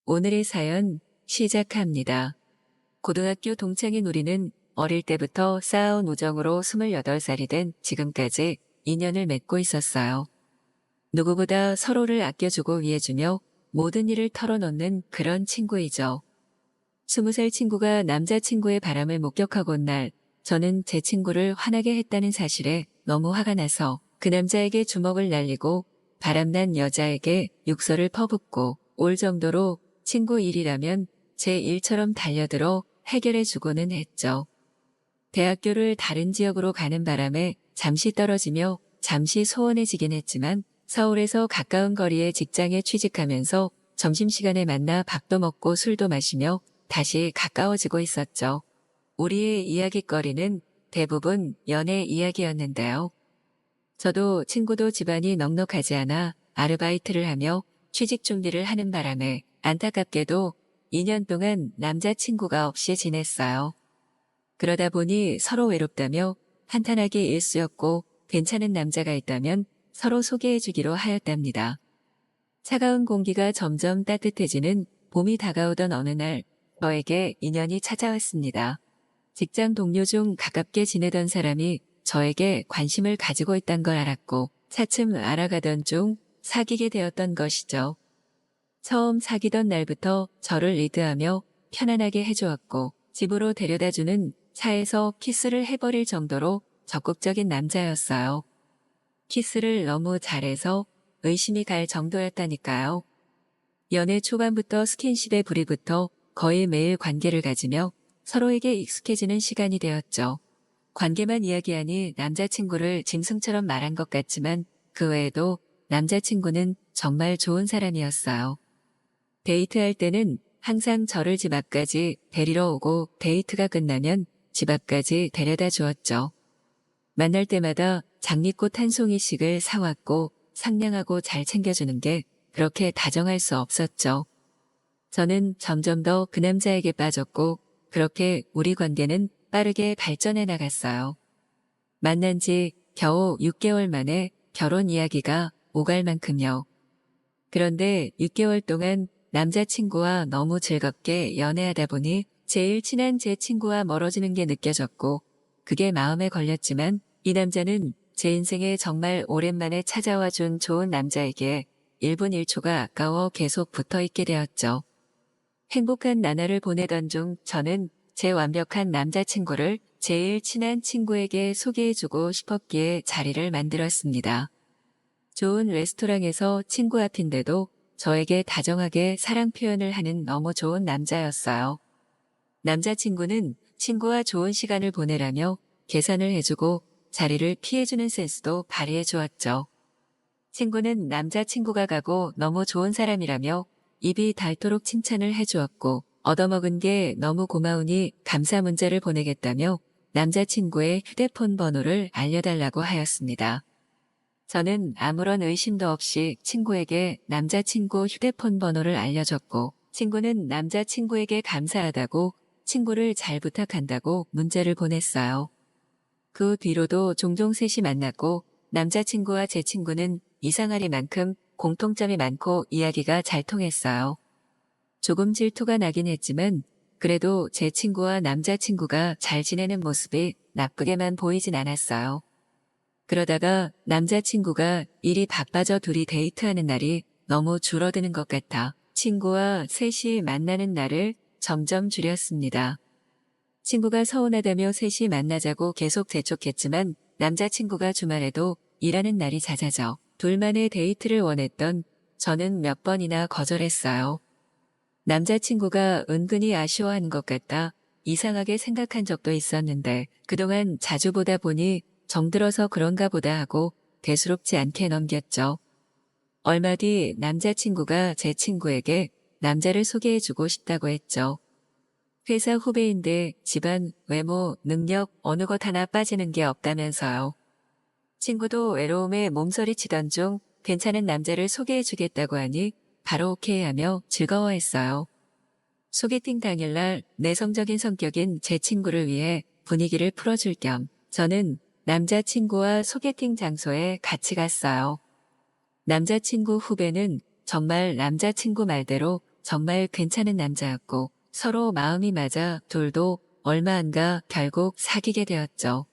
오늘의 사연 시작합니다. 고등학교 동창인 우리는 어릴 때부터 쌓아온 우정으로 28살이 된 지금까지 인연을 맺고 있었어요. 누구보다 서로를 아껴주고 위해주며 모든 일을 털어놓는 그런 친구이죠. 20살 친구가 남자친구의 바람을 목격하고 온 날, 저는 제 친구를 화나게 했다는 사실에 너무 화가 나서 그 남자에게 주먹을 날리고 바람난 여자에게 욕설을 퍼붓고 올 정도로 친구 일이라면 제 일처럼 달려들어 해결해주고는 했죠. 대학교를 다른 지역으로 가는 바람에 잠시 떨어지며 잠시 소원해지긴 했지만 서울에서 가까운 거리에 직장에 취직하면서 점심시간에 만나 밥도 먹고 술도 마시며 다시 가까워지고 있었죠. 우리의 이야깃거리는 대부분 연애 이야기였는데요. 저도 친구도 집안이 넉넉하지 않아 아르바이트를 하며 취직 준비를 하는 바람에 안타깝게도 2년 동안 남자친구가 없이 지냈어요. 그러다 보니 서로 외롭다며 한탄하기 일쑤였고 괜찮은 남자가 있다면 서로 소개해주기로 하였답니다. 차가운 공기가 점점 따뜻해지는 봄이 다가오던 어느 날 저에게 인연이 찾아왔습니다. 직장 동료 중 가깝게 지내던 사람이 저에게 관심을 가지고 있단 걸 알았고 차츰 알아가던 중 사귀게 되었던 것이죠. 처음 사귀던 날부터 저를 리드하며 편안하게 해주었고 집으로 데려다주는 차에서 키스를 해버릴 정도로 적극적인 남자였어요. 키스를 너무 잘해서 의심이 갈 정도였다니까요. 연애 초반부터 스킨십에 불이 붙어 거의 매일 관계를 가지며 서로에게 익숙해지는 시간이 되었죠. 관계만 이야기하니 남자친구를 짐승처럼 말한 것 같지만 그 외에도 남자친구는 정말 좋은 사람이었어요. 데이트할 때는 항상 저를 집 앞까지 데리러 오고 데이트가 끝나면 집 앞까지 데려다 주었죠. 만날 때마다 장미꽃 한 송이씩을 사왔고 상냥하고 잘 챙겨주는 게 그렇게 다정할 수 없었죠. 저는 점점 더 그 남자에게 빠졌고 그렇게 우리 관계는 빠르게 발전해 나갔어요. 만난 지 겨우 6개월 만에 결혼 이야기가 오갈 만큼요. 그런데 6개월 동안 남자친구와 너무 즐겁게 연애하다 보니 제일 친한 제 친구와 멀어지는 게 느껴졌고 그게 마음에 걸렸지만 이 남자는 제 인생에 정말 오랜만에 찾아와 준 좋은 남자에게 1분 1초가 아까워 계속 붙어있게 되었죠. 행복한 나날을 보내던 중 저는 제 완벽한 남자친구를 제일 친한 친구에게 소개해주고 싶었기에 자리를 만들었습니다. 좋은 레스토랑에서 친구 앞인데도 저에게 다정하게 사랑 표현을 하는 너무 좋은 남자였어요. 남자친구는 친구와 좋은 시간을 보내라며 계산을 해주고 자리를 피해주는 센스도 발휘해 주었죠. 친구는 남자친구가 가고 너무 좋은 사람이라며 입이 닳도록 칭찬을 해주었고 얻어먹은 게 너무 고마우니 감사 문자를 보내겠다며 남자친구의 휴대폰 번호를 알려달라고 하였습니다. 저는 아무런 의심도 없이 친구에게 남자친구 휴대폰 번호를 알려줬고 친구는 남자친구에게 감사하다고 친구를 잘 부탁한다고 문자를 보냈어요. 그 뒤로도 종종 셋이 만났고 남자친구와 제 친구는 이상하리만큼 공통점이 많고 이야기가 잘 통했어요. 조금 질투가 나긴 했지만 그래도 제 친구와 남자친구가 잘 지내는 모습이 나쁘게만 보이진 않았어요. 그러다가 남자친구가 일이 바빠져 둘이 데이트하는 날이 너무 줄어드는 것 같아 친구와 셋이 만나는 날을 점점 줄였습니다. 친구가 서운하다며 셋이 만나자고 계속 재촉했지만 남자친구가 주말에도 일하는 날이 잦아져 둘만의 데이트를 원했던 저는 몇 번이나 거절했어요. 남자친구가 은근히 아쉬워하는 것 같다 이상하게 생각한 적도 있었는데 그동안 자주 보다 보니 정들어서 그런가 보다 하고 대수롭지 않게 넘겼죠. 얼마 뒤 남자친구가 제 친구에게 남자를 소개해주고 싶다고 했죠. 회사 후배인데 집안, 외모, 능력 어느 것 하나 빠지는 게 없다면서요. 친구도 외로움에 몸서리치던 중 괜찮은 남자를 소개해주겠다고 하니 바로 오케이 하며 즐거워했어요. 소개팅 당일날 내성적인 성격인 제 친구를 위해 분위기를 풀어줄 겸 저는 남자친구와 소개팅 장소에 같이 갔어요. 남자친구 후배는 정말 남자친구 말대로 정말 괜찮은 남자였고 서로 마음이 맞아 둘도 얼마 안 가 결국 사귀게 되었죠.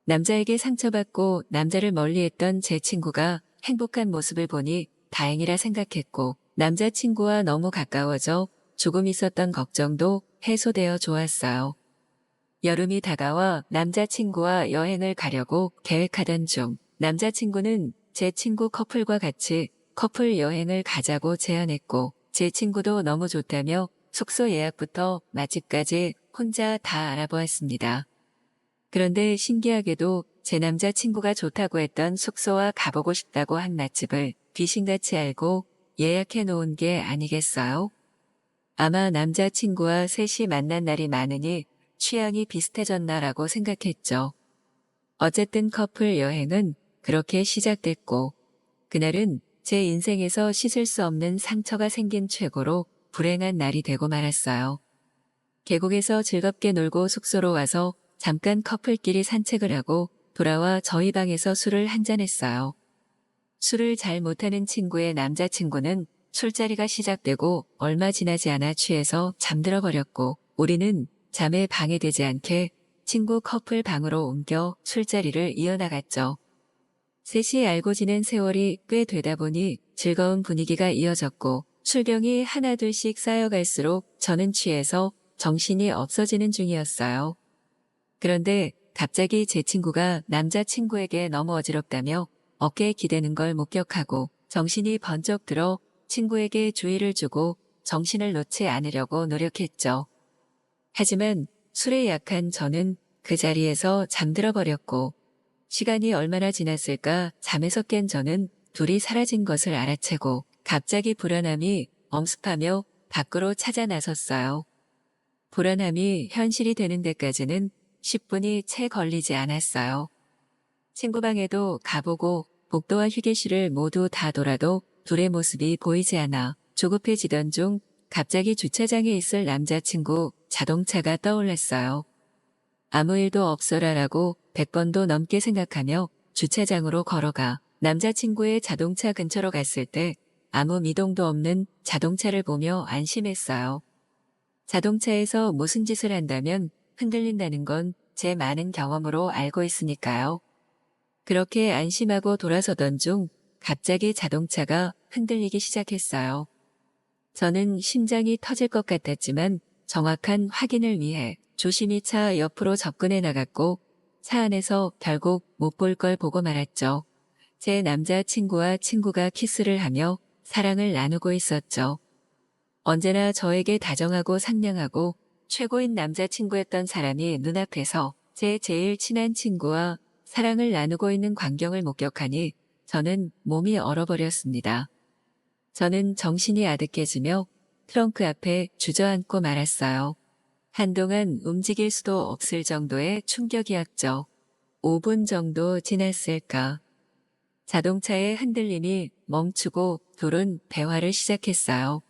남자에게 상처받고 남자를 멀리했던 제 친구가 행복한 모습을 보니 다행이라 생각했고 남자친구와 너무 가까워져 조금 있었던 걱정도 해소되어 좋았어요. 여름이 다가와 남자친구와 여행을 가려고 계획하던 중 남자친구는 제 친구 커플과 같이 커플 여행을 가자고 제안했고 제 친구도 너무 좋다며 숙소 예약부터 맛집까지 혼자 다 알아보았습니다. 그런데 신기하게도 제 남자친구가 좋다고 했던 숙소와 가보고 싶다고 한 맛집을 귀신같이 알고 예약해 놓은 게 아니겠어요? 아마 남자친구와 셋이 만난 날이 많으니 취향이 비슷해졌나라고 생각했죠. 어쨌든 커플 여행은 그렇게 시작됐고 그날은 제 인생에서 씻을 수 없는 상처가 생긴 최고로 불행한 날이 되고 말았어요. 계곡에서 즐겁게 놀고 숙소로 와서 잠깐 커플끼리 산책을 하고 돌아와 저희 방에서 술을 한잔했어요. 술을 잘 못하는 친구의 남자친구는 술자리가 시작되고 얼마 지나지 않아 취해서 잠들어 버렸고 우리는 잠에 방해되지 않게 친구 커플 방으로 옮겨 술자리를 이어나갔죠. 셋이 알고 지낸 세월이 꽤 되다 보니 즐거운 분위기가 이어졌고 술병이 하나둘씩 쌓여갈수록 저는 취해서 정신이 없어지는 중이었어요. 그런데 갑자기 제 친구가 남자친구에게 너무 어지럽다며 어깨에 기대는 걸 목격하고 정신이 번쩍 들어 친구에게 주의를 주고 정신을 놓지 않으려고 노력했죠. 하지만 술에 약한 저는 그 자리에서 잠들어 버렸고 시간이 얼마나 지났을까 잠에서 깬 저는 둘이 사라진 것을 알아채고 갑자기 불안함이 엄습하며 밖으로 찾아 나섰어요. 불안함이 현실이 되는 데까지는 10분이 채 걸리지 않았어요. 친구 방에도 가보고 복도와 휴게실을 모두 다 돌아도 둘의 모습이 보이지 않아 조급해지던 중 갑자기 주차장에 있을 남자친구 자동차가 떠올랐어요. 아무 일도 없어라라고 100번도 넘게 생각하며 주차장으로 걸어가 남자친구의 자동차 근처로 갔을 때 아무 미동도 없는 자동차를 보며 안심했어요. 자동차에서 무슨 짓을 한다면 흔들린다는 건 제 많은 경험으로 알고 있으니까요. 그렇게 안심하고 돌아서던 중 갑자기 자동차가 흔들리기 시작했어요. 저는 심장이 터질 것 같았지만 정확한 확인을 위해 조심히 차 옆으로 접근해 나갔고 차 안에서 결국 못 볼 걸 보고 말았죠. 제 남자친구와 친구가 키스를 하며 사랑을 나누고 있었죠. 언제나 저에게 다정하고 상냥하고 최고인 남자친구였던 사람이 눈앞에서 제 제일 친한 친구와 사랑을 나누고 있는 광경을 목격하니 저는 몸이 얼어버렸습니다. 저는 정신이 아득해지며 트렁크 앞에 주저앉고 말았어요. 한동안 움직일 수도 없을 정도의 충격이었죠. 5분 정도 지났을까. 자동차의 흔들림이 멈추고 둘은 대화를 시작했어요.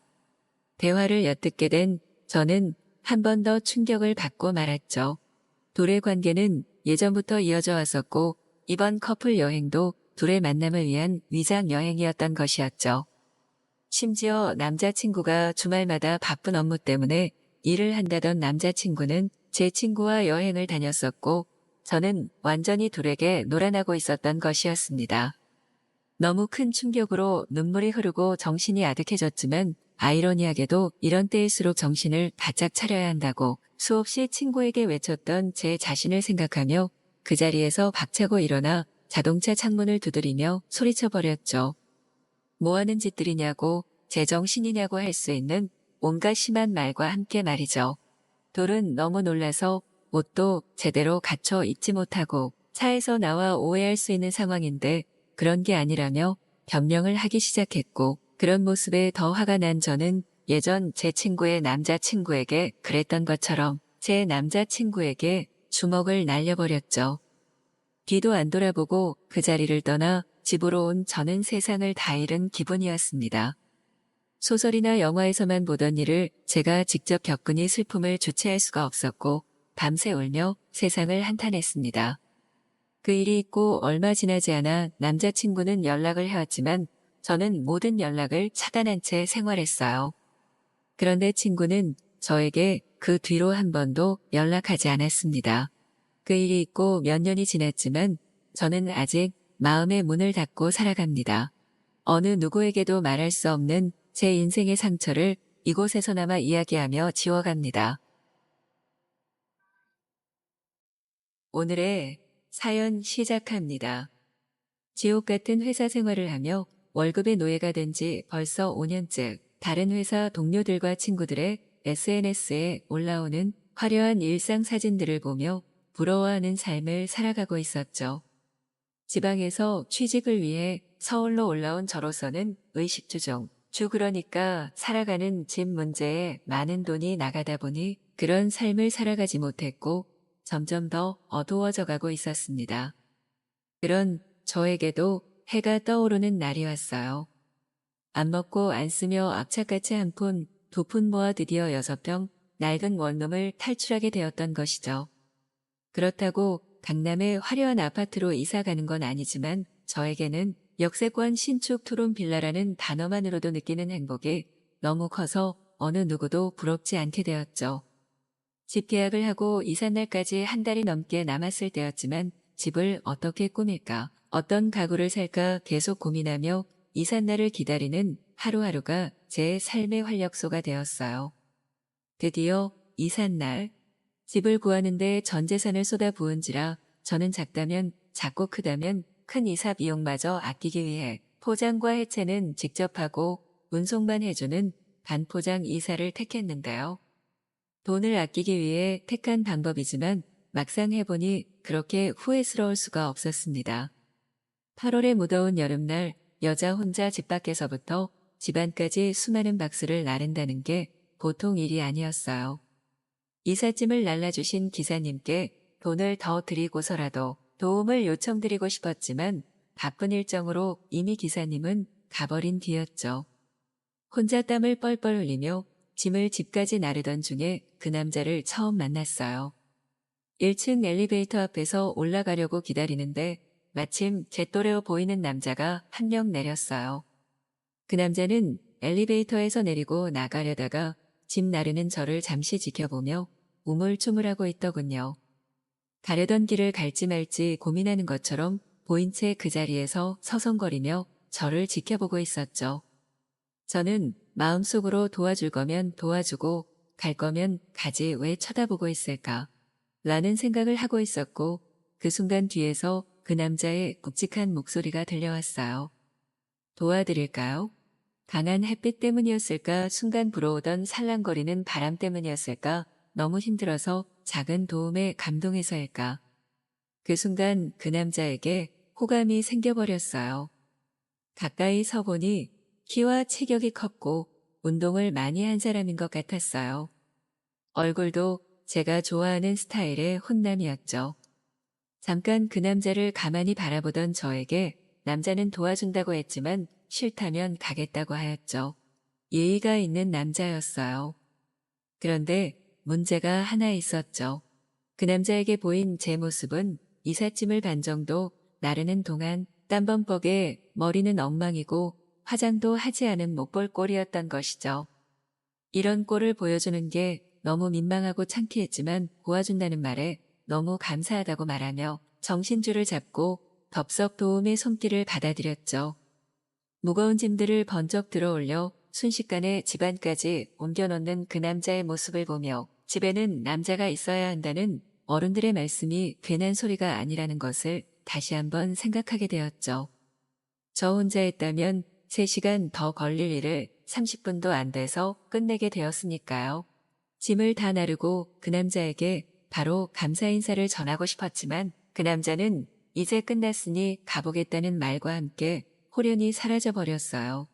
대화를 엿듣게 된 저는 한 번 더 충격을 받고 말았죠. 둘의 관계는 예전부터 이어져 왔었고 이번 커플 여행도 둘의 만남을 위한 위장 여행이었던 것이었죠. 심지어 남자친구가 주말마다 바쁜 업무 때문에 일을 한다던 남자친구는 제 친구와 여행을 다녔었고 저는 완전히 둘에게 놀아나고 있었던 것이었습니다. 너무 큰 충격으로 눈물이 흐르고 정신이 아득해졌지만 아이러니하게도 이런 때일수록 정신을 바짝 차려야 한다고 수없이 친구에게 외쳤던 제 자신을 생각하며 그 자리에서 박차고 일어나 자동차 창문을 두드리며 소리쳐버렸죠. 뭐하는 짓들이냐고 제정신이냐고 할 수 있는 온갖 심한 말과 함께 말이죠. 둘은 너무 놀라서 옷도 제대로 갖춰 입지 못하고 차에서 나와 오해할 수 있는 상황인데 그런 게 아니라며 변명을 하기 시작했고 그런 모습에 더 화가 난 저는 예전 제 친구의 남자친구에게 그랬던 것처럼 제 남자친구에게 주먹을 날려버렸죠. 뒤도 안 돌아보고 그 자리를 떠나 집으로 온 저는 세상을 다 잃은 기분이었습니다. 소설이나 영화에서만 보던 일을 제가 직접 겪으니 슬픔을 주체할 수가 없었고 밤새 울며 세상을 한탄했습니다. 그 일이 있고 얼마 지나지 않아 남자친구는 연락을 해왔지만 저는 모든 연락을 차단한 채 생활했어요. 그런데 친구는 저에게 그 뒤로 한 번도 연락하지 않았습니다. 그 일이 있고 몇 년이 지났지만 저는 아직 마음의 문을 닫고 살아갑니다. 어느 누구에게도 말할 수 없는 제 인생의 상처를 이곳에서나마 이야기하며 지워갑니다. 오늘의 사연 시작합니다. 지옥 같은 회사 생활을 하며 월급의 노예가 된 지 벌써 5년째 다른 회사 동료들과 친구들의 SNS에 올라오는 화려한 일상 사진들을 보며 부러워하는 삶을 살아가고 있었죠. 지방에서 취직을 위해 서울로 올라온 저로서는 의식주종, 주 그러니까 살아가는 집 문제에 많은 돈이 나가다 보니 그런 삶을 살아가지 못했고 점점 더 어두워져 가고 있었습니다. 그런 저에게도 해가 떠오르는 날이 왔어요. 안 먹고 안 쓰며 악착같이 한 푼, 두 푼 모아 드디어 6평 낡은 원룸을 탈출하게 되었던 것이죠. 그렇다고 강남의 화려한 아파트로 이사 가는 건 아니지만 저에게는 역세권 신축 투룸 빌라라는 단어만으로도 느끼는 행복이 너무 커서 어느 누구도 부럽지 않게 되었죠. 집 계약을 하고 이삿날까지 한 달이 넘게 남았을 때였지만 집을 어떻게 꾸밀까, 어떤 가구를 살까 계속 고민하며 이삿날을 기다리는 하루하루가 제 삶의 활력소가 되었어요. 드디어 이삿날, 집을 구하는데 전 재산을 쏟아부은지라 저는 작다면 작고 크다면 큰 이사 비용마저 아끼기 위해 포장과 해체는 직접 하고 운송만 해주는 반포장 이사를 택했는데요. 돈을 아끼기 위해 택한 방법이지만 막상 해보니 그렇게 후회스러울 수가 없었습니다. 8월의 무더운 여름날 여자 혼자 집 밖에서부터 집안까지 수많은 박스를 나른다는 게 보통 일이 아니었어요. 이삿짐을 날라주신 기사님께 돈을 더 드리고서라도 도움을 요청드리고 싶었지만 바쁜 일정으로 이미 기사님은 가버린 뒤였죠. 혼자 땀을 뻘뻘 흘리며 짐을 집까지 나르던 중에 그 남자를 처음 만났어요. 1층 엘리베이터 앞에서 올라가려고 기다리는데 마침 제 또래로 보이는 남자가 한 명 내렸어요. 그 남자는 엘리베이터에서 내리고 나가려다가 짐 나르는 저를 잠시 지켜보며 우물쭈물하고 있더군요. 가려던 길을 갈지 말지 고민하는 것처럼 보인 채 그 자리에서 서성거리며 저를 지켜보고 있었죠. 저는 마음속으로 도와줄 거면 도와주고 갈 거면 가지 왜 쳐다보고 있을까 라는 생각을 하고 있었고 그 순간 뒤에서 그 남자의 묵직한 목소리가 들려왔어요. 도와드릴까요? 강한 햇빛 때문이었을까 순간 불어오던 살랑거리는 바람 때문이었을까 너무 힘들어서 작은 도움에 감동해서일까. 그 순간 그 남자에게 호감이 생겨버렸어요. 가까이 서보니 키와 체격이 컸고 운동을 많이 한 사람인 것 같았어요. 얼굴도 제가 좋아하는 스타일의 훈남이었죠. 잠깐 그 남자를 가만히 바라보던 저에게 남자는 도와준다고 했지만 싫다면 가겠다고 하였죠. 예의가 있는 남자였어요. 그런데 문제가 하나 있었죠. 그 남자에게 보인 제 모습은 이삿짐을 반 정도 나르는 동안 땀범벅에 머리는 엉망이고 화장도 하지 않은 못볼 꼴이었던 것이죠. 이런 꼴을 보여주는 게 너무 민망하고 창피했지만 도와준다는 말에 너무 감사하다고 말하며 정신줄을 잡고 덥석 도움의 손길을 받아들였죠. 무거운 짐들을 번쩍 들어올려 순식간에 집안까지 옮겨놓는 그 남자의 모습을 보며 집에는 남자가 있어야 한다는 어른들의 말씀이 괜한 소리가 아니라는 것을 다시 한번 생각하게 되었죠. 저 혼자 했다면 3시간 더 걸릴 일을 30분도 안 돼서 끝내게 되었으니까요. 짐을 다 나르고 그 남자에게 바로 감사 인사를 전하고 싶었지만 그 남자는 이제 끝났으니 가보겠다는 말과 함께 호련히 사라져 버렸어요.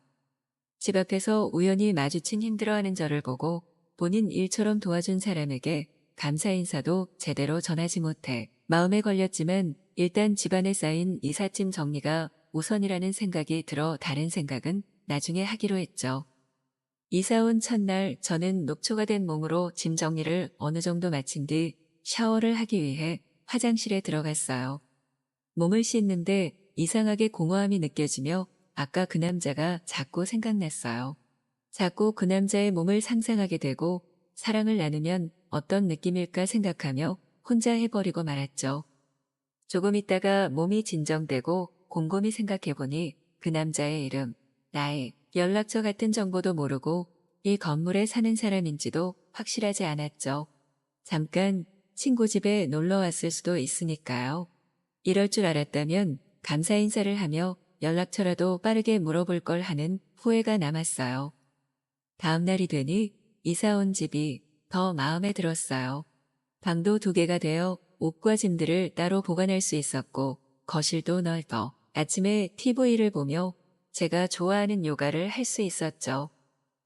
집 앞에서 우연히 마주친 힘들어하는 저를 보고 본인 일처럼 도와준 사람에게 감사 인사도 제대로 전하지 못해 마음에 걸렸지만 일단 집안에 쌓인 이삿짐 정리가 우선이라는 생각이 들어 다른 생각은 나중에 하기로 했죠. 이사 온 첫날 저는 녹초가 된 몸으로 짐 정리를 어느 정도 마친 뒤 샤워를 하기 위해 화장실에 들어갔어요. 몸을 씻는데 이상하게 공허함이 느껴지며 아까 그 남자가 자꾸 생각났어요. 자꾸 그 남자의 몸을 상상하게 되고 사랑을 나누면 어떤 느낌일까 생각하며 혼자 해버리고 말았죠. 조금 있다가 몸이 진정되고 곰곰이 생각해보니 그 남자의 이름, 나이, 연락처 같은 정보도 모르고 이 건물에 사는 사람인지도 확실하지 않았죠. 잠깐 친구 집에 놀러 왔을 수도 있으니까요. 이럴 줄 알았다면 감사 인사를 하며 연락처라도 빠르게 물어볼 걸 하는 후회가 남았어요. 다음 날이 되니 이사 온 집이 더 마음에 들었어요. 방도 2개가 되어 옷과 짐들을 따로 보관할 수 있었고 거실도 넓어 아침에 TV를 보며 제가 좋아하는 요가를 할 수 있었죠.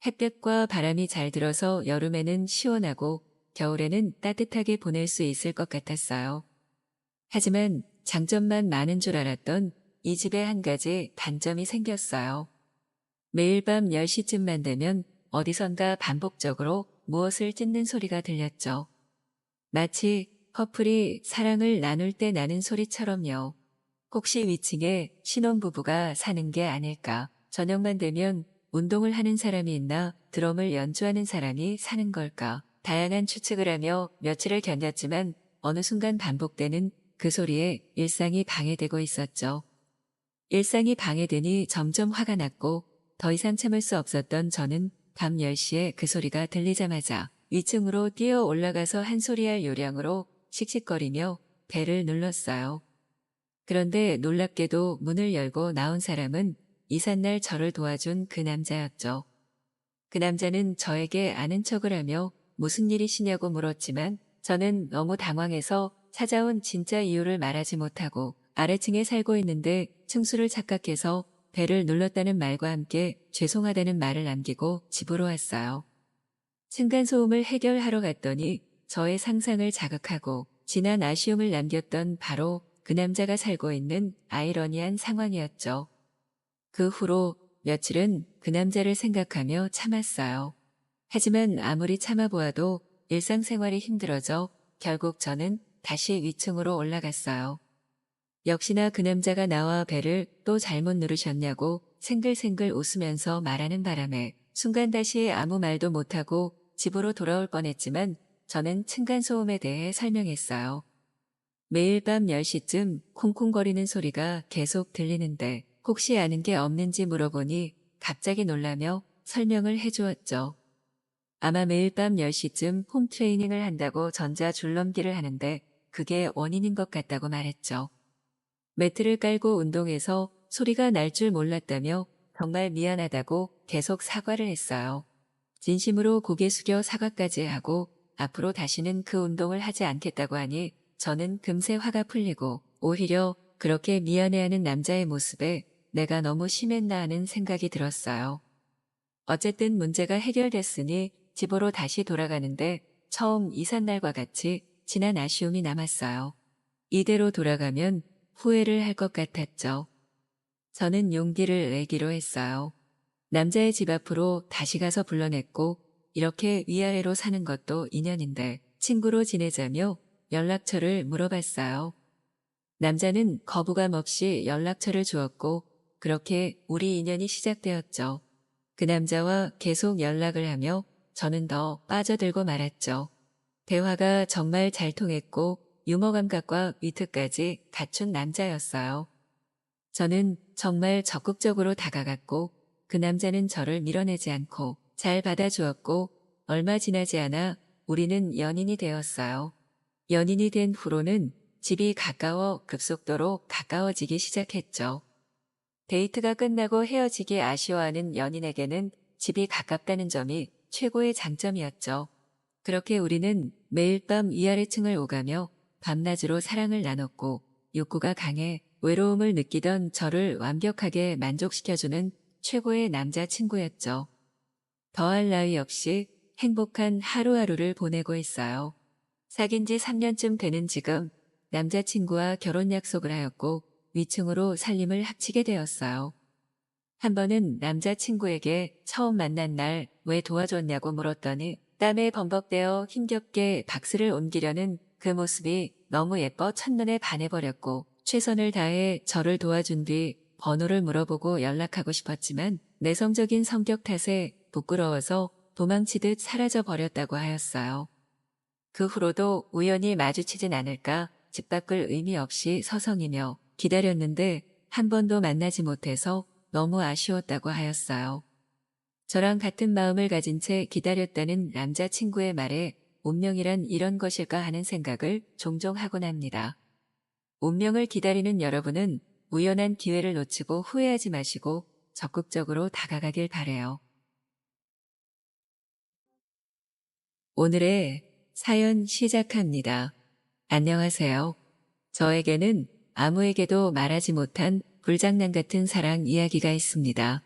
햇볕과 바람이 잘 들어서 여름에는 시원하고 겨울에는 따뜻하게 보낼 수 있을 것 같았어요. 하지만 장점만 많은 줄 알았던 이 집에 한 가지 단점이 생겼어요. 매일 밤 10시쯤만 되면 어디선가 반복적으로 무엇을 찢는 소리가 들렸죠. 마치 커플이 사랑을 나눌 때 나는 소리처럼요. 혹시 위층에 신혼부부가 사는 게 아닐까? 저녁만 되면 운동을 하는 사람이 있나 드럼을 연주하는 사람이 사는 걸까? 다양한 추측을 하며 며칠을 견뎠지만 어느 순간 반복되는 그 소리에 일상이 방해되고 있었죠. 일상이 방해되니 점점 화가 났고 더 이상 참을 수 없었던 저는 밤 10시에 그 소리가 들리자마자 위층으로 뛰어 올라가서 한 소리할 요량으로 씩씩거리며 벨을 눌렀어요. 그런데 놀랍게도 문을 열고 나온 사람은 이삿날 저를 도와준 그 남자였죠. 그 남자는 저에게 아는 척을 하며 무슨 일이시냐고 물었지만 저는 너무 당황해서 찾아온 진짜 이유를 말하지 못하고 아래층에 살고 있는데 층수를 착각해서 벨을 눌렀다는 말과 함께 죄송하다는 말을 남기고 집으로 왔어요. 층간소음을 해결하러 갔더니 저의 상상을 자극하고 지난 아쉬움을 남겼던 바로 그 남자가 살고 있는 아이러니한 상황이었죠. 그 후로 며칠은 그 남자를 생각하며 참았어요. 하지만 아무리 참아보아도 일상생활이 힘들어져 결국 저는 다시 위층으로 올라갔어요. 역시나 그 남자가 나와 벨을 또 잘못 누르셨냐고 생글생글 웃으면서 말하는 바람에 순간 다시 아무 말도 못하고 집으로 돌아올 뻔했지만 저는 층간소음에 대해 설명했어요. 매일 밤 10시쯤 콩콩거리는 소리가 계속 들리는데 혹시 아는 게 없는지 물어보니 갑자기 놀라며 설명을 해주었죠. 아마 매일 밤 10시쯤 홈트레이닝을 한다고 전자 줄넘기를 하는데 그게 원인인 것 같다고 말했죠. 매트를 깔고 운동해서 소리가 날 줄 몰랐다며 정말 미안하다고 계속 사과를 했어요. 진심으로 고개 숙여 사과까지 하고 앞으로 다시는 그 운동을 하지 않겠다고 하니 저는 금세 화가 풀리고 오히려 그렇게 미안해하는 남자의 모습에 내가 너무 심했나 하는 생각이 들었어요. 어쨌든 문제가 해결됐으니 집으로 다시 돌아가는데 처음 이삿날과 같이 지난 아쉬움이 남았어요. 이대로 돌아가면 후회를 할 것 같았죠. 저는 용기를 내기로 했어요. 남자의 집 앞으로 다시 가서 불러냈고 이렇게 위아래로 사는 것도 인연인데 친구로 지내자며 연락처를 물어봤어요. 남자는 거부감 없이 연락처를 주었고 그렇게 우리 인연이 시작되었죠. 그 남자와 계속 연락을 하며 저는 더 빠져들고 말았죠. 대화가 정말 잘 통했고 유머 감각과 위트까지 갖춘 남자였어요. 저는 정말 적극적으로 다가갔고 그 남자는 저를 밀어내지 않고 잘 받아주었고 얼마 지나지 않아 우리는 연인이 되었어요. 연인이 된 후로는 집이 가까워 급속도로 가까워지기 시작했죠. 데이트가 끝나고 헤어지기 아쉬워하는 연인에게는 집이 가깝다는 점이 최고의 장점이었죠. 그렇게 우리는 매일 밤 위아래층을 오가며 밤낮으로 사랑을 나눴고 욕구가 강해 외로움을 느끼던 저를 완벽하게 만족시켜주는 최고의 남자친구였죠. 더할 나위 없이 행복한 하루하루를 보내고 있어요. 사귄 지 3년쯤 되는 지금 남자친구와 결혼 약속을 하였고 위층으로 살림을 합치게 되었어요. 한 번은 남자친구에게 처음 만난 날 왜 도와줬냐고 물었더니 땀에 범벅되어 힘겹게 박스를 옮기려는 그 모습이 너무 예뻐 첫눈에 반해버렸고 최선을 다해 저를 도와준 뒤 번호를 물어보고 연락하고 싶었지만 내성적인 성격 탓에 부끄러워서 도망치듯 사라져 버렸다고 하였어요. 그 후로도 우연히 마주치진 않을까 집 밖을 의미 없이 서성이며 기다렸는데 한 번도 만나지 못해서 너무 아쉬웠다고 하였어요. 저랑 같은 마음을 가진 채 기다렸다는 남자친구의 말에 운명이란 이런 것일까 하는 생각을 종종 하곤 합니다. 운명을 기다리는 여러분은 우연한 기회를 놓치고 후회하지 마시고 적극적으로 다가가길 바래요. 오늘의 사연 시작합니다. 안녕하세요. 저에게는 아무에게도 말하지 못한 불장난 같은 사랑 이야기가 있습니다.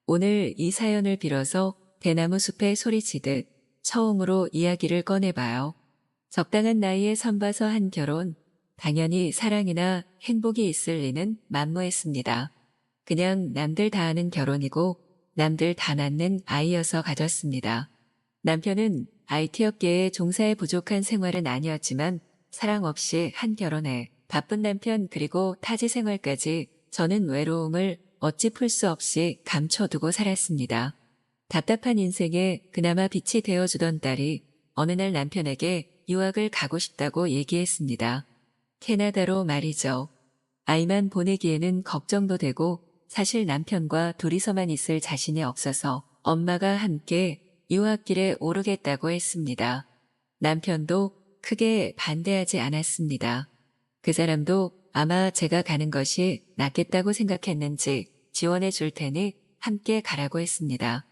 오늘 이 사연을 빌어서 대나무 숲에 소리치듯 처음으로 이야기를 꺼내봐요. 적당한 나이에 선봐서 한 결혼, 당연히 사랑이나 행복이 있을 리는 만무했습니다. 그냥 남들 다 하는 결혼이고 남들 다 낳는 아이여서 가졌습니다. 남편은 IT 업계에 종사에 부족한 생활은 아니었지만 사랑 없이 한 결혼에 바쁜 남편 그리고 타지 생활까지 저는 외로움을 어찌 풀 수 없이 감춰두고 살았습니다. 답답한 인생에 그나마 빛이 되어주던 딸이 어느 날 남편에게 유학을 가고 싶다고 얘기했습니다. 캐나다로 말이죠. 아이만 보내기에는 걱정도 되고 사실 남편과 둘이서만 있을 자신이 없어서 엄마가 함께 유학길에 오르겠다고 했습니다. 남편도 크게 반대하지 않았습니다. 그 사람도 아마 제가 가는 것이 낫겠다고 생각했는지 지원해 줄 테니 함께 가라고 했습니다.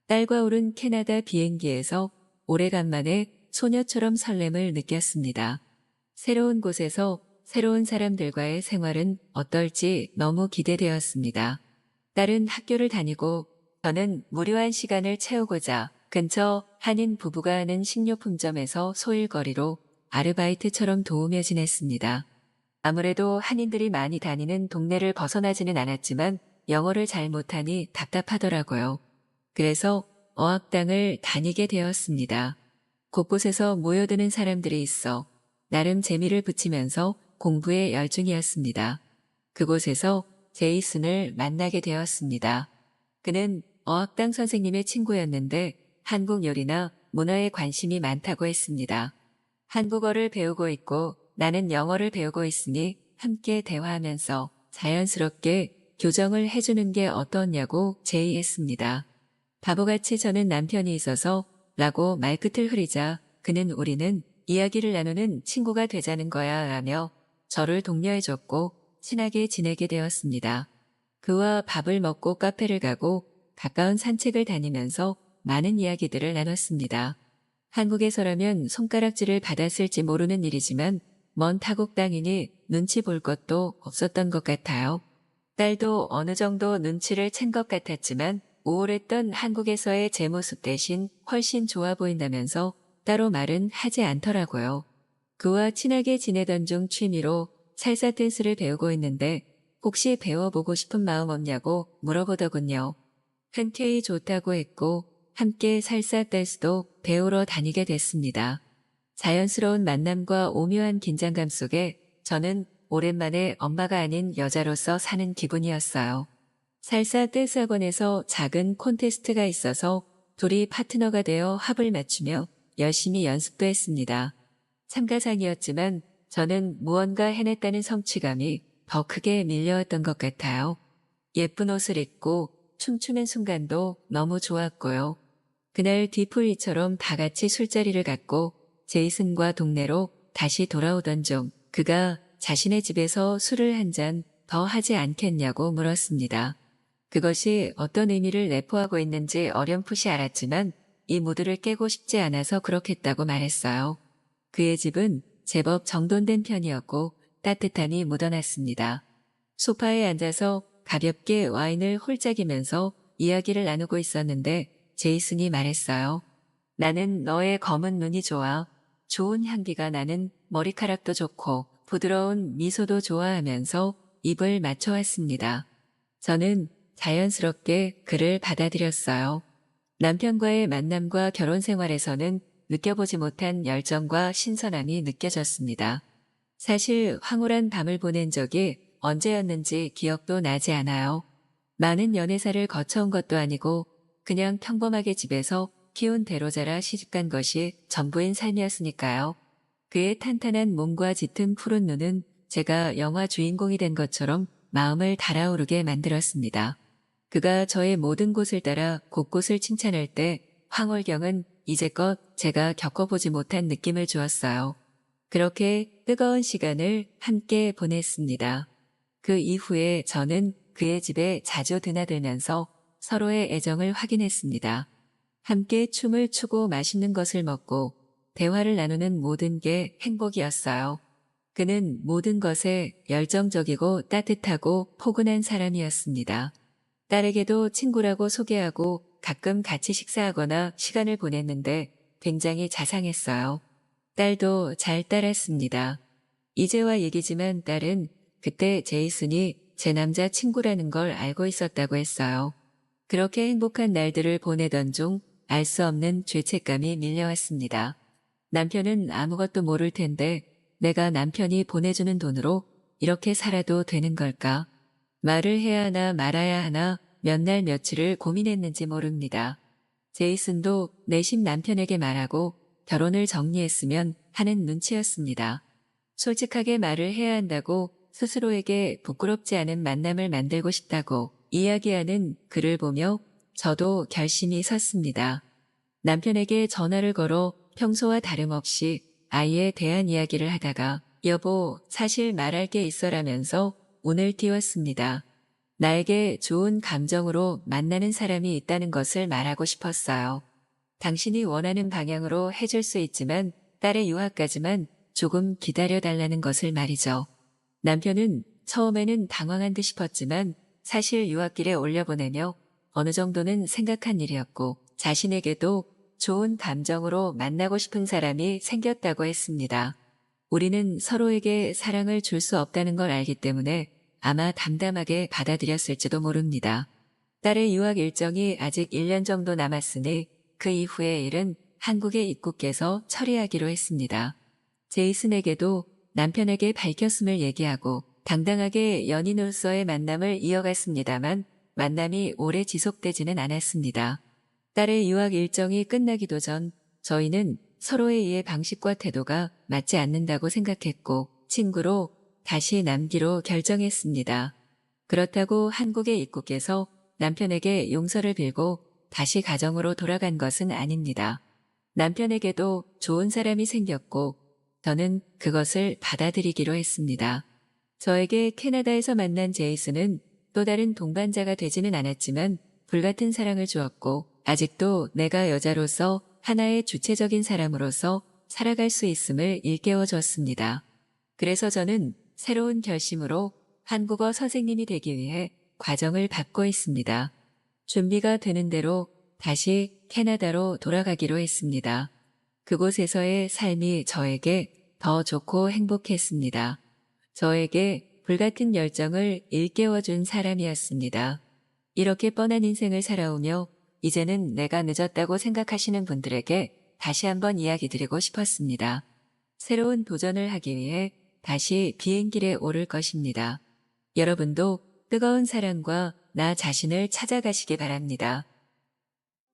딸과 오른 캐나다 비행기에서 오래간만에 소녀처럼 설렘을 느꼈습니다. 새로운 곳에서 새로운 사람들과의 생활은 어떨지 너무 기대되었습니다. 딸은 학교를 다니고 저는 무료한 시간을 채우고자 근처 한인 부부가 하는 식료품점에서 소일거리로 아르바이트처럼 도우며 지냈습니다. 아무래도 한인들이 많이 다니는 동네를 벗어나지는 않았지만 영어를 잘 못하니 답답하더라고요. 그래서 어학당을 다니게 되었습니다. 곳곳에서 모여드는 사람들이 있어 나름 재미를 붙이면서 공부에 열중이었습니다. 그곳에서 제이슨을 만나게 되었습니다. 그는 어학당 선생님의 친구였는데 한국 요리나 문화에 관심이 많다고 했습니다. 한국어를 배우고 있고 나는 영어를 배우고 있으니 함께 대화하면서 자연스럽게 교정을 해주는 게 어떠냐고 제의했습니다. 바보같이 저는 남편이 있어서 라고 말끝을 흐리자 그는 우리는 이야기를 나누는 친구가 되자는 거야 라며 저를 독려해줬고 친하게 지내게 되었습니다. 그와 밥을 먹고 카페를 가고 가까운 산책을 다니면서 많은 이야기들을 나눴습니다. 한국에서라면 손가락질을 받았을지 모르는 일이지만 먼 타국 땅이니 눈치 볼 것도 없었던 것 같아요. 딸도 어느 정도 눈치를 챈 것 같았지만 우울했던 한국에서의 제 모습 대신 훨씬 좋아 보인다면서 따로 말은 하지 않더라고요. 그와 친하게 지내던 중 취미로 살사 댄스를 배우고 있는데 혹시 배워보고 싶은 마음 없냐고 물어보더군요. 흔쾌히 좋다고 했고 함께 살사 댄스도 배우러 다니게 됐습니다. 자연스러운 만남과 오묘한 긴장감 속에 저는 오랜만에 엄마가 아닌 여자로서 사는 기분이었어요. 살사 댄스 학원에서 작은 콘테스트가 있어서 둘이 파트너가 되어 합을 맞추며 열심히 연습도 했습니다. 참가상이었지만 저는 무언가 해냈다는 성취감이 더 크게 밀려왔던 것 같아요. 예쁜 옷을 입고 춤추는 순간도 너무 좋았고요. 그날 뒤풀이처럼 다 같이 술자리를 갖고 제이슨과 동네로 다시 돌아오던 중 그가 자신의 집에서 술을 한 잔 더 하지 않겠냐고 물었습니다. 그것이 어떤 의미를 내포하고 있는지 어렴풋이 알았지만 이 무드를 깨고 싶지 않아서 그렇겠다고 말했어요. 그의 집은 제법 정돈된 편이었고 따뜻함이 묻어났습니다. 소파에 앉아서 가볍게 와인을 홀짝이면서 이야기를 나누고 있었는데 제이슨이 말했어요. 나는 너의 검은 눈이 좋아. 좋은 향기가 나는 머리카락도 좋고 부드러운 미소도 좋아하면서 입을 맞춰왔습니다. 저는 자연스럽게 그를 받아들였어요. 남편과의 만남과 결혼 생활에서는 느껴보지 못한 열정과 신선함이 느껴졌습니다. 사실 황홀한 밤을 보낸 적이 언제였는지 기억도 나지 않아요. 많은 연애사를 거쳐온 것도 아니고 그냥 평범하게 집에서 키운 대로 자라 시집간 것이 전부인 삶이었으니까요. 그의 탄탄한 몸과 짙은 푸른 눈은 제가 영화 주인공이 된 것처럼 마음을 달아오르게 만들었습니다. 그가 저의 모든 곳을 따라 곳곳을 칭찬할 때 황홀경은 이제껏 제가 겪어보지 못한 느낌을 주었어요. 그렇게 뜨거운 시간을 함께 보냈습니다. 그 이후에 저는 그의 집에 자주 드나들면서 서로의 애정을 확인했습니다. 함께 춤을 추고 맛있는 것을 먹고 대화를 나누는 모든 게 행복이었어요. 그는 모든 것에 열정적이고 따뜻하고 포근한 사람이었습니다. 딸에게도 친구라고 소개하고 가끔 같이 식사하거나 시간을 보냈는데 굉장히 자상했어요. 딸도 잘 따랐습니다. 이제와 얘기지만 딸은 그때 제이슨이 제 남자 친구라는 걸 알고 있었다고 했어요. 그렇게 행복한 날들을 보내던 중 알 수 없는 죄책감이 밀려왔습니다. 남편은 아무것도 모를 텐데 내가 남편이 보내주는 돈으로 이렇게 살아도 되는 걸까? 말을 해야 하나 말아야 하나 몇 날 며칠을 고민했는지 모릅니다. 제이슨도 내심 남편에게 말하고 결혼을 정리했으면 하는 눈치였습니다. 솔직하게 말을 해야 한다고 스스로에게 부끄럽지 않은 만남을 만들고 싶다고 이야기하는 글을 보며 저도 결심이 섰습니다. 남편에게 전화를 걸어 평소와 다름없이 아이에 대한 이야기를 하다가 여보, 사실 말할 게 있어라면서 운을 띄웠습니다. 나에게 좋은 감정으로 만나는 사람이 있다는 것을 말하고 싶었어요. 당신이 원하는 방향으로 해줄 수 있지만 딸의 유학까지만 조금 기다려달라는 것을 말이죠. 남편은 처음에는 당황한 듯 싶었지만 사실 유학길에 올려보내며 어느 정도는 생각한 일이었고 자신에게도 좋은 감정으로 만나고 싶은 사람이 생겼다고 했습니다. 우리는 서로에게 사랑을 줄 수 없다는 걸 알기 때문에 아마 담담하게 받아들였을지도 모릅니다. 딸의 유학 일정이 아직 1년 정도 남았으니 그 이후의 일은 한국에 입국해서 처리하기로 했습니다. 제이슨에게도 남편에게 밝혔음을 얘기하고 당당하게 연인으로서의 만남을 이어갔습니다만 만남이 오래 지속되지는 않았습니다. 딸의 유학 일정이 끝나기도 전 저희는 서로의 이해 방식과 태도가 맞지 않는다고 생각했고 친구로 다시 남기로 결정했습니다. 그렇다고 한국에 입국해서 남편에게 용서를 빌고 다시 가정으로 돌아간 것은 아닙니다. 남편에게도 좋은 사람이 생겼고 저는 그것을 받아들이기로 했습니다. 저에게 캐나다에서 만난 제이슨은 또 다른 동반자가 되지는 않았지만 불같은 사랑을 주었고 아직도 내가 여자로서 하나의 주체적인 사람으로서 살아갈 수 있음을 일깨워 줬습니다. 그래서 저는 새로운 결심으로 한국어 선생님이 되기 위해 과정을 밟고 있습니다. 준비가 되는 대로 다시 캐나다로 돌아가기로 했습니다. 그곳에서의 삶이 저에게 더 좋고 행복했습니다. 저에게 불같은 열정을 일깨워준 사람이었습니다. 이렇게 뻔한 인생을 살아오며 이제는 내가 늦었다고 생각하시는 분들에게 다시 한번 이야기 드리고 싶었습니다. 새로운 도전을 하기 위해 다시 비행길에 오를 것입니다. 여러분도 뜨거운 사랑과 나 자신을 찾아가시기 바랍니다.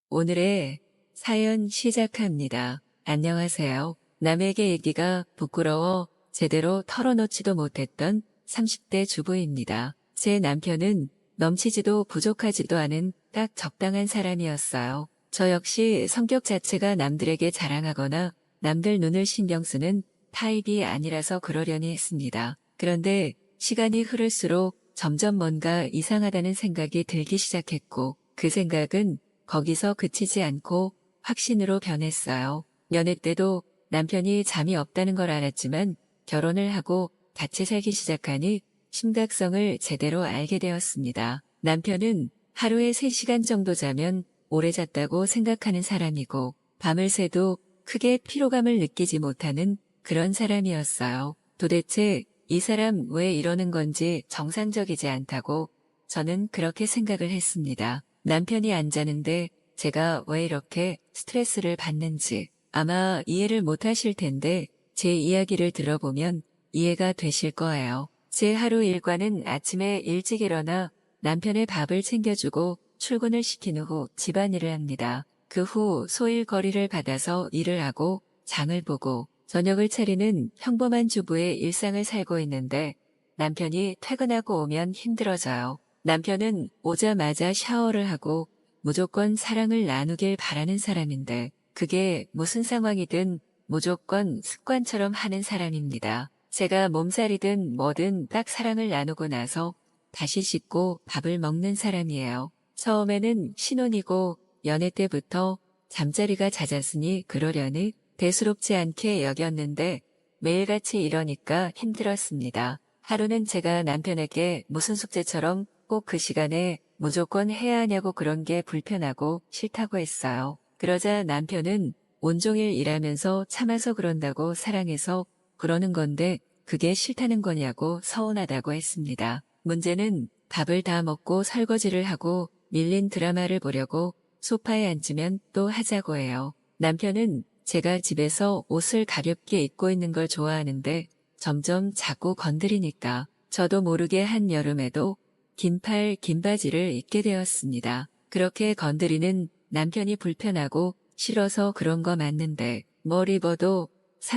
오늘의 사연 시작합니다. 안녕하세요. 남에게 얘기가 부끄러워 제대로 털어놓지도 못했던 30대 주부입니다. 제 남편은 넘치지도 부족하지도 않은 딱 적당한 사람이었어요. 저 역시 성격 자체가 남들에게 자랑하거나 남들 눈을 신경 쓰는 타입이 아니라서 그러려니 했습니다. 그런데 시간이 흐를수록 점점 뭔가 이상하다는 생각이 들기 시작했고 그 생각은 거기서 그치지 않고 확신으로 변했어요. 연애 때도 남편이 잠이 없다는 걸 알았지만 결혼을 하고 같이 살기 시작하니 심각성을 제대로 알게 되었습니다. 남편은 하루에 3시간 정도 자면 오래 잤다고 생각하는 사람이고 밤을 새도 크게 피로감을 느끼지 못하는 그런 사람이었어요. 도대체 이 사람 왜 이러는 건지 정상적이지 않다고 저는 그렇게 생각을 했습니다. 남편이 안 자는데 제가 왜 이렇게 스트레스를 받는지 아마 이해를 못 하실 텐데 제 이야기를 들어보면 이해가 되실 거예요. 제 하루 일과는 아침에 일찍 일어나 남편의 밥을 챙겨주고 출근을 시킨 후 집안일을 합니다. 그 후 소일거리를 받아서 일을 하고 장을 보고 저녁을 차리는 평범한 주부의 일상을 살고 있는데 남편이 퇴근하고 오면 힘들어져요. 남편은 오자마자 샤워를 하고 무조건 사랑을 나누길 바라는 사람인데 그게 무슨 상황이든 무조건 습관처럼 하는 사람입니다. 제가 몸살이든 뭐든 딱 사랑을 나누고 나서 다시 씻고 밥을 먹는 사람이에요. 처음에는 신혼이고 연애 때부터 잠자리가 잦았으니 그러려니 대수롭지 않게 여겼는데 매일같이 이러니까 힘들었습니다. 하루는 제가 남편에게 무슨 숙제처럼 꼭 그 시간에 무조건 해야 하냐고 그런 게 불편하고 싫다고 했어요. 그러자 남편은 온종일 일하면서 참아서 그런다고 사랑해서 그러는 건데 그게 싫다는 거냐고 서운하다고 했습니다. 문제는 밥을 다 먹고 설거지를 하고 밀린 드라마를 보려고 소파에 앉으면 또 하자고 해요. 남편은 제가 집에서 옷을 가볍게 입고 있는 걸 좋아하는데 점점 자꾸 건드리니까 저도 모르게 한여름에도 긴팔 긴 바지를 입게 되었습니다. 그렇게 건드리는 남편이 불편하고 싫어서 그런 거 맞는데 뭘 입어도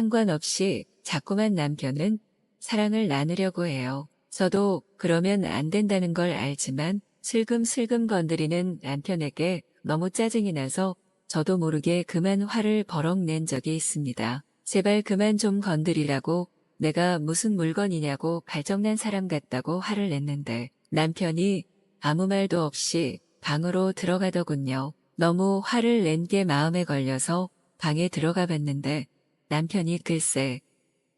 상관없이 자꾸만 남편은 사랑을 나누려고 해요. 저도 그러면 안 된다는 걸 알지만 슬금슬금 건드리는 남편에게 너무 짜증이 나서 저도 모르게 그만 화를 버럭 낸 적이 있습니다. 제발 그만 좀 건드리라고 내가 무슨 물건이냐고 발정난 사람 같다고 화를 냈는데 남편이 아무 말도 없이 방으로 들어가더군요. 너무 화를 낸 게 마음에 걸려서 방에 들어가 봤는데 남편이 글쎄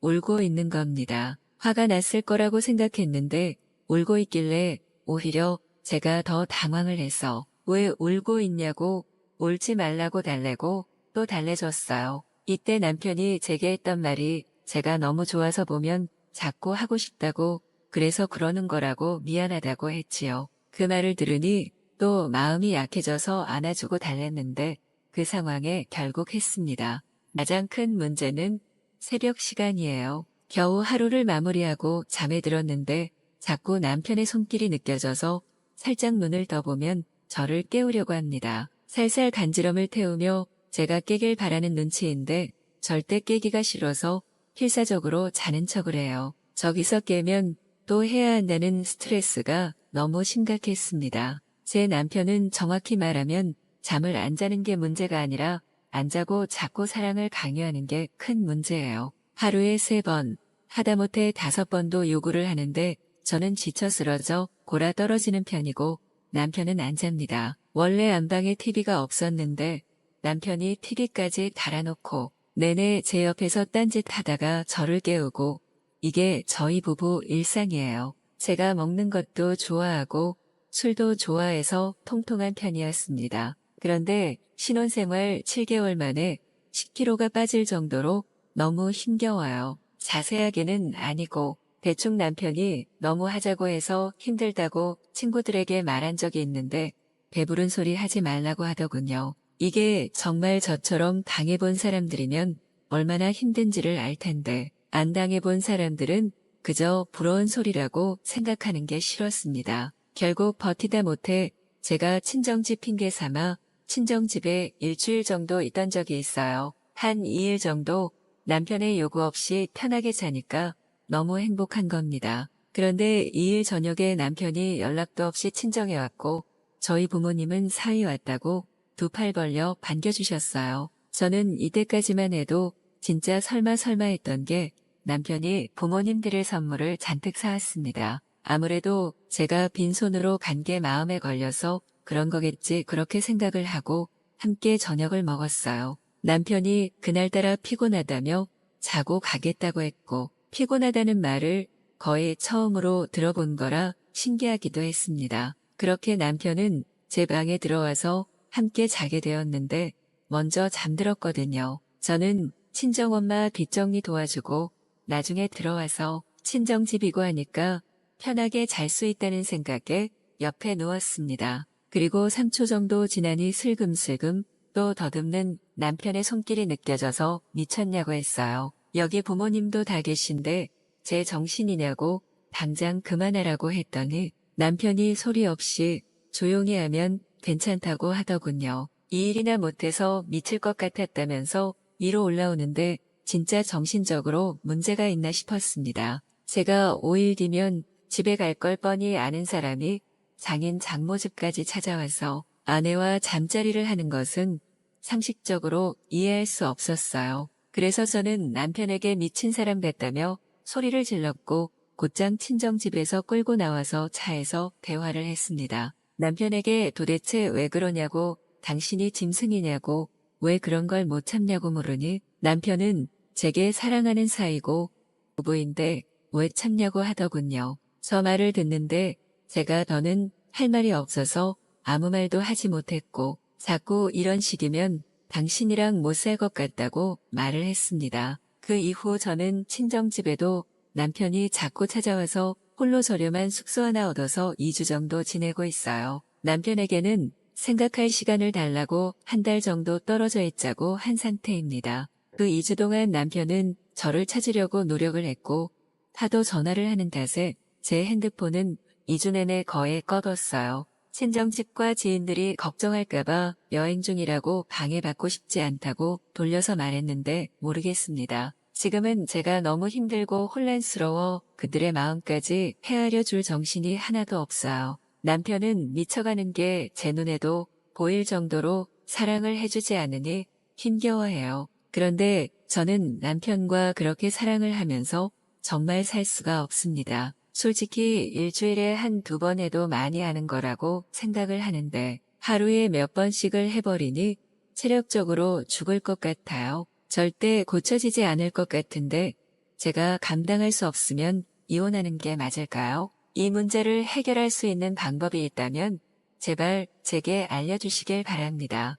울고 있는 겁니다. 화가 났을 거라고 생각했는데 울고 있길래 오히려 제가 더 당황을 해서 왜 울고 있냐고 울지 말라고 달래고 또 달래줬어요. 이때 남편이 제게 했던 말이 제가 너무 좋아서 보면 자꾸 하고 싶다고 그래서 그러는 거라고 미안하다고 했지요. 그 말을 들으니 또 마음이 약해져서 안아주고 달랬는데 그 상황에 결국 했습니다. 가장 큰 문제는 새벽 시간이에요. 겨우 하루를 마무리하고 잠에 들었는데 자꾸 남편의 손길이 느껴져서 살짝 눈을 떠보면 저를 깨우려고 합니다. 살살 간지럼을 태우며 제가 깨길 바라는 눈치인데 절대 깨기가 싫어서 필사적으로 자는 척을 해요. 저기서 깨면 또 해야 한다는 스트레스가 너무 심각했습니다. 제 남편은 정확히 말하면 잠을 안 자는 게 문제가 아니라 안 자고 자꾸 사랑을 강요하는 게 큰 문제예요. 하루에 3번, 하다못해 5번도 요구를 하는데 저는 지쳐 쓰러져 골아 떨어지는 편이고 남편은 안 잡니다. 원래 안방에 TV가 없었는데 남편이 TV까지 달아놓고 내내 제 옆에서 딴짓 하다가 저를 깨우고 이게 저희 부부 일상이에요. 제가 먹는 것도 좋아하고 술도 좋아해서 통통한 편이었습니다. 그런데 신혼생활 7개월 만에 10kg가 빠질 정도로 너무 힘겨워요. 자세하게는 아니고 대충 남편이 너무 하자고 해서 힘들다고 친구들에게 말한 적이 있는데 배부른 소리 하지 말라고 하더군요. 이게 정말 저처럼 당해본 사람들이면 얼마나 힘든지를 알 텐데 안 당해본 사람들은 그저 부러운 소리라고 생각하는 게 싫었습니다. 결국 버티다 못해 제가 친정집 핑계 삼아 친정집에 일주일 정도 있던 적이 있어요. 한 2일 정도 남편의 요구 없이 편하게 자니까 너무 행복한 겁니다. 그런데 2일 저녁에 남편이 연락도 없이 친정에 왔고 저희 부모님은 사위 왔다고 2팔 벌려 반겨주셨어요. 저는 이때까지만 해도 진짜 설마 했던 게 남편이 부모님 드릴 선물을 잔뜩 사왔습니다. 아무래도 제가 빈손으로 간 게 마음에 걸려서 그런 거겠지 그렇게 생각을 하고 함께 저녁을 먹었어요. 남편이 그날따라 피곤하다며 자고 가겠다고 했고 피곤하다는 말을 거의 처음으로 들어본 거라 신기하기도 했습니다. 그렇게 남편은 제 방에 들어와서 함께 자게 되었는데 먼저 잠들었거든요. 저는 친정엄마 뒷정리 도와주고 나중에 들어와서 친정집이고 하니까 편하게 잘 수 있다는 생각에 옆에 누웠습니다. 그리고 3초 정도 지나니 슬금슬금 또 더듬는 남편의 손길이 느껴져서 미쳤냐고 했어요. 여기 부모님도 다 계신데 제 정신이냐고 당장 그만하라고 했더니 남편이 소리 없이 조용히 하면 괜찮다고 하더군요. 이 일이나 못해서 미칠 것 같았다면서 위로 올라오는데 진짜 정신적으로 문제가 있나 싶었습니다. 제가 5일 뒤면 집에 갈 걸 뻔히 아는 사람이 장인 장모 집까지 찾아와서 아내와 잠자리를 하는 것은 상식적으로 이해할 수 없었어요. 그래서 저는 남편에게 미친 사람 됐다며 소리를 질렀고 곧장 친정집에서 끌고 나와서 차에서 대화를 했습니다. 남편에게 도대체 왜 그러냐고, 당신이 짐승이냐고, 왜 그런 걸 못 참냐고 물으니 남편은 제게 사랑하는 사이고 부부인데 왜 참냐고 하더군요. 저 말을 듣는데 제가 더는 할 말이 없어서 아무 말도 하지 못했고 자꾸 이런 식이면 당신이랑 못 살 것 같다고 말을 했습니다. 그 이후 저는 친정집에도 남편이 자꾸 찾아와서 홀로 저렴한 숙소 하나 얻어서 2주 정도 지내고 있어요. 남편에게는 생각할 시간을 달라고 한 달 정도 떨어져 있자고 한 상태입니다. 그 2주 동안 남편은 저를 찾으려고 노력을 했고 하도 전화를 하는 탓에 제 핸드폰은 2주 내내 거의 꺼뒀어요. 친정집과 지인들이 걱정할까봐 여행 중이라고 방해받고 싶지 않다고 돌려서 말했는데 모르겠습니다. 지금은 제가 너무 힘들고 혼란스러워 그들의 마음까지 헤아려 줄 정신이 하나도 없어요. 남편은 미쳐가는 게 제 눈에도 보일 정도로 사랑을 해주지 않으니 힘겨워해요. 그런데 저는 남편과 그렇게 사랑을 하면서 정말 살 수가 없습니다. 솔직히 일주일에 한두 번 해도 많이 하는 거라고 생각을 하는데 하루에 몇 번씩을 해버리니 체력적으로 죽을 것 같아요. 절대 고쳐지지 않을 것 같은데 제가 감당할 수 없으면 이혼하는 게 맞을까요? 이 문제를 해결할 수 있는 방법이 있다면 제발 제게 알려주시길 바랍니다.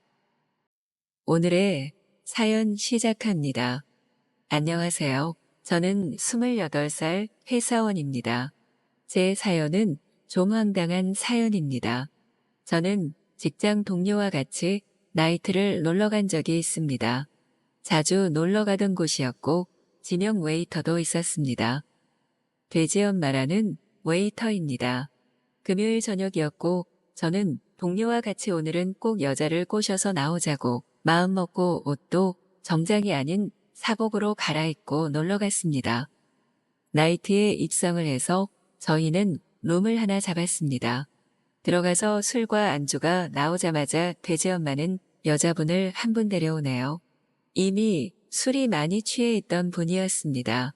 오늘의 사연 시작합니다. 안녕하세요. 저는 28살 회사원입니다. 제 사연은 좀 황당한 사연입니다. 저는 직장 동료와 같이 나이트를 놀러 간 적이 있습니다. 자주 놀러 가던 곳이었고 지명 웨이터도 있었습니다. 돼지 엄마라는 웨이터입니다. 금요일 저녁이었고 저는 동료와 같이 오늘은 꼭 여자를 꼬셔서 나오자고 마음먹고 옷도 정장이 아닌 사복으로 갈아입고 놀러 갔습니다. 나이트에 입성을 해서 저희는 룸을 하나 잡았습니다. 들어가서 술과 안주가 나오자마자 돼지 엄마는 여자분을 한 분 데려오네요. 이미 술이 많이 취해 있던 분이었습니다.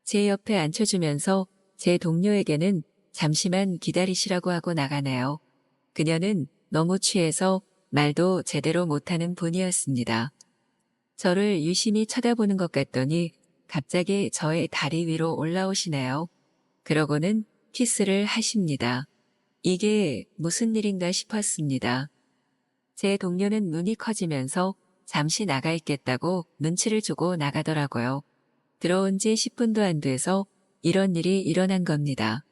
제 옆에 앉혀주면서 제 동료에게는 잠시만 기다리시라고 하고 나가네요. 그녀는 너무 취해서 말도 제대로 못하는 분이었습니다. 저를 유심히 쳐다보는 것 같더니 갑자기 저의 다리 위로 올라오시네요. 그러고는 키스를 하십니다. 이게 무슨 일인가 싶었습니다. 제 동료는 눈이 커지면서 잠시 나가 있겠다고 눈치를 주고 나가더라고요. 들어온 지 10분도 안 돼서 이런 일이 일어난 겁니다.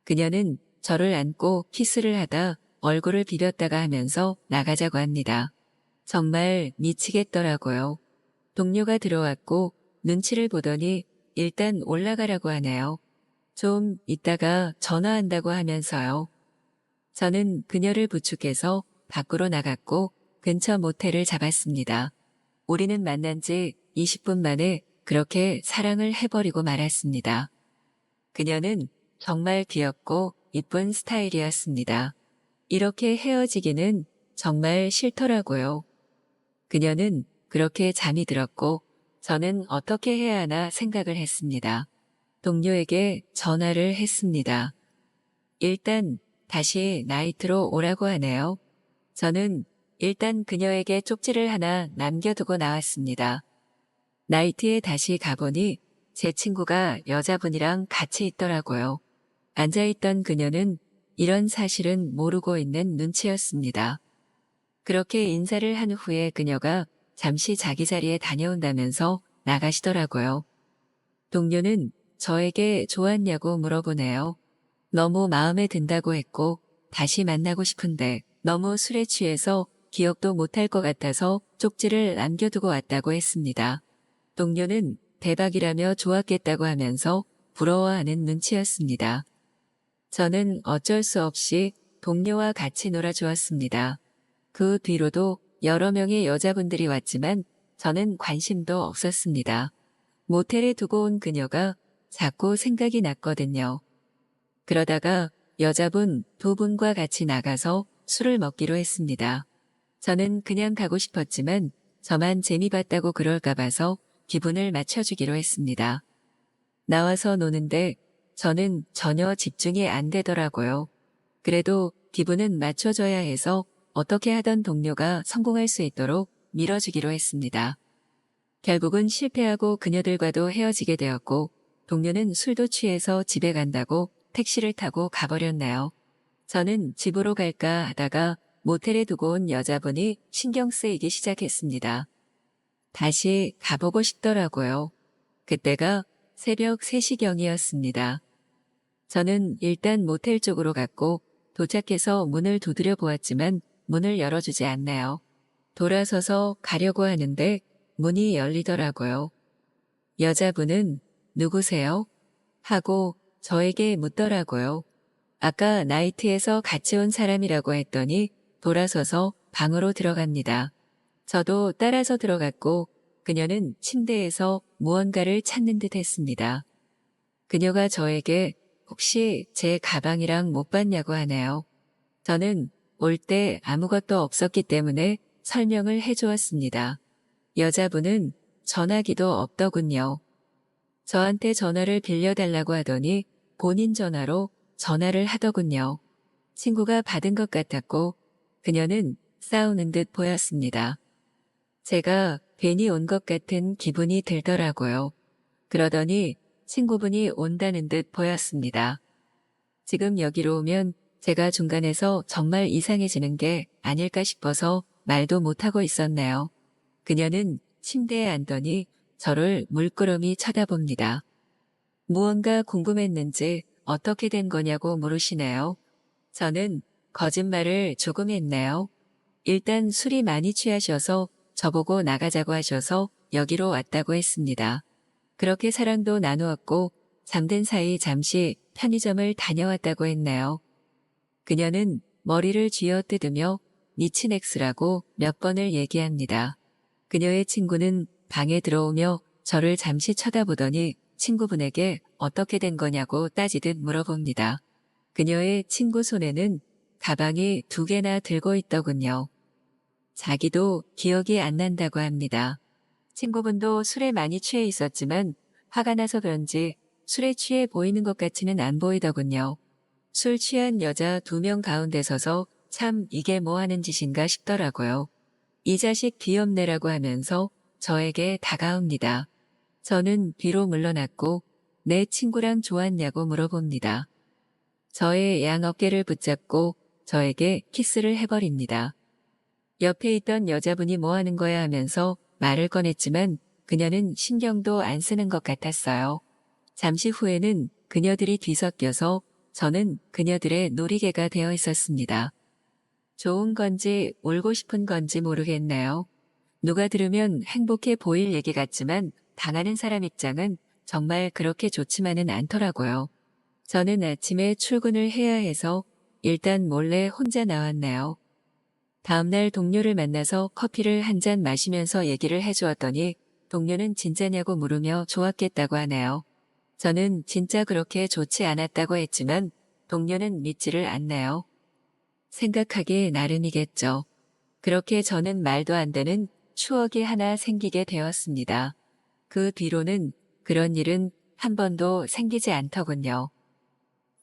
그녀는 저를 안고 키스를 하다 얼굴을 비볐다가 하면서 나가자고 합니다. 정말 미치겠더라고요. 동료가 들어왔고 눈치를 보더니 일단 올라가라고 하네요. 좀 이따가 전화한다고 하면서요. 저는 그녀를 부축해서 밖으로 나갔고 근처 모텔을 잡았습니다. 우리는 만난 지 20분 만에 그렇게 사랑을 해버리고 말았습니다. 그녀는 정말 귀엽고 이쁜 스타일이었습니다. 이렇게 헤어지기는 정말 싫더라고요. 그녀는 그렇게 잠이 들었고 저는 어떻게 해야 하나 생각을 했습니다. 동료에게 전화를 했습니다. 일단 다시 나이트로 오라고 하네요. 저는 일단 그녀에게 쪽지를 하나 남겨두고 나왔습니다. 나이트에 다시 가보니 제 친구가 여자분이랑 같이 있더라고요. 앉아있던 그녀는 이런 사실은 모르고 있는 눈치였습니다. 그렇게 인사를 한 후에 그녀가 잠시 자기 자리에 다녀온다면서 나가시더라고요. 동료는 저에게 좋았냐고 물어보네요. 너무 마음에 든다고 했고 다시 만나고 싶은데 너무 술에 취해서 기억도 못할 것 같아서 쪽지를 남겨두고 왔다고 했습니다. 동료는 대박이라며 좋았겠다고 하면서 부러워하는 눈치였습니다. 저는 어쩔 수 없이 동료와 같이 놀아주었습니다. 그 뒤로도 여러 명의 여자분들이 왔지만 저는 관심도 없었습니다. 모텔에 두고 온 그녀가 자꾸 생각이 났거든요. 그러다가 여자분 두 분과 같이 나가서 술을 먹기로 했습니다. 저는 그냥 가고 싶었지만 저만 재미 봤다고 그럴까 봐서 기분을 맞춰주기로 했습니다. 나와서 노는데 저는 전혀 집중이 안 되더라고요. 그래도 기분은 맞춰줘야 해서 어떻게 하던 동료가 성공할 수 있도록 밀어주기로 했습니다. 결국은 실패하고 그녀들과도 헤어지게 되었고 동료는 술도 취해서 집에 간다고 택시를 타고 가버렸나요. 저는 집으로 갈까 하다가 모텔에 두고 온 여자분이 신경 쓰이기 시작했습니다. 다시 가보고 싶더라고요. 그때가 새벽 3시경이었습니다. 저는 일단 모텔 쪽으로 갔고 도착해서 문을 두드려 보았지만 문을 열어주지 않나요. 돌아서서 가려고 하는데 문이 열리더라고요. 여자분은 누구세요? 하고 저에게 묻더라고요. 아까 나이트에서 같이 온 사람이라고 했더니 돌아서서 방으로 들어갑니다. 저도 따라서 들어갔고 그녀는 침대에서 무언가를 찾는 듯 했습니다. 그녀가 저에게 혹시 제 가방이랑 못 봤냐고 하네요. 저는 올 때 아무것도 없었기 때문에 설명을 해주었습니다. 여자분은 전화기도 없더군요. 저한테 전화를 빌려달라고 하더니 본인 전화로 전화를 하더군요. 친구가 받은 것 같았고 그녀는 싸우는 듯 보였습니다. 제가 괜히 온 것 같은 기분이 들더라고요. 그러더니 친구분이 온다는 듯 보였습니다. 지금 여기로 오면 제가 중간에서 정말 이상해지는 게 아닐까 싶어서 말도 못하고 있었네요. 그녀는 침대에 앉더니 저를 물끄러미 쳐다봅니다. 무언가 궁금했는지 어떻게 된 거냐고 물으시네요. 저는 거짓말을 조금 했네요. 일단 술이 많이 취하셔서 저보고 나가자고 하셔서 여기로 왔다고 했습니다. 그렇게 사랑도 나누었고 잠든 사이 잠시 편의점을 다녀왔다고 했네요. 그녀는 머리를 쥐어뜯으며 미친 엑스라고 몇 번을 얘기합니다. 그녀의 친구는 방에 들어오며 저를 잠시 쳐다보더니 친구분에게 어떻게 된 거냐고 따지듯 물어봅니다. 그녀의 친구 손에는 가방이 2개나 들고 있더군요. 자기도 기억이 안 난다고 합니다. 친구분도 술에 많이 취해 있었지만 화가 나서 그런지 술에 취해 보이는 것 같지는 안 보이더군요. 술 취한 여자 2명 가운데 서서 참 이게 뭐 하는 짓인가 싶더라고요. 이 자식 귀엽네라고 하면서 저에게 다가옵니다. 저는 뒤로 물러났고 내 친구랑 좋았냐고 물어봅니다. 저의 양 어깨를 붙잡고 저에게 키스를 해버립니다. 옆에 있던 여자분이 뭐 하는 거야 하면서 말을 꺼냈지만 그녀는 신경도 안 쓰는 것 같았어요. 잠시 후에는 그녀들이 뒤섞여서 저는 그녀들의 놀이개가 되어 있었습니다. 좋은 건지 울고 싶은 건지 모르겠네요. 누가 들으면 행복해 보일 얘기 같지만 당하는 사람 입장은 정말 그렇게 좋지만은 않더라고요. 저는 아침에 출근을 해야 해서 일단 몰래 혼자 나왔네요. 다음날 동료를 만나서 커피를 한 잔 마시면서 얘기를 해주었더니 동료는 진짜냐고 물으며 좋았겠다고 하네요. 저는 진짜 그렇게 좋지 않았다고 했지만 동료는 믿지를 않네요. 생각하기 나름이겠죠. 그렇게 저는 말도 안 되는 추억이 하나 생기게 되었습니다. 그 뒤로는 그런 일은 한 번도 생기지 않더군요.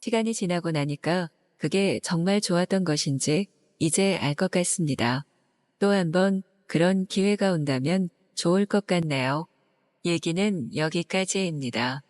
시간이 지나고 나니까 그게 정말 좋았던 것인지 이제 알 것 같습니다. 또 한 번 그런 기회가 온다면 좋을 것 같네요. 얘기는 여기까지입니다.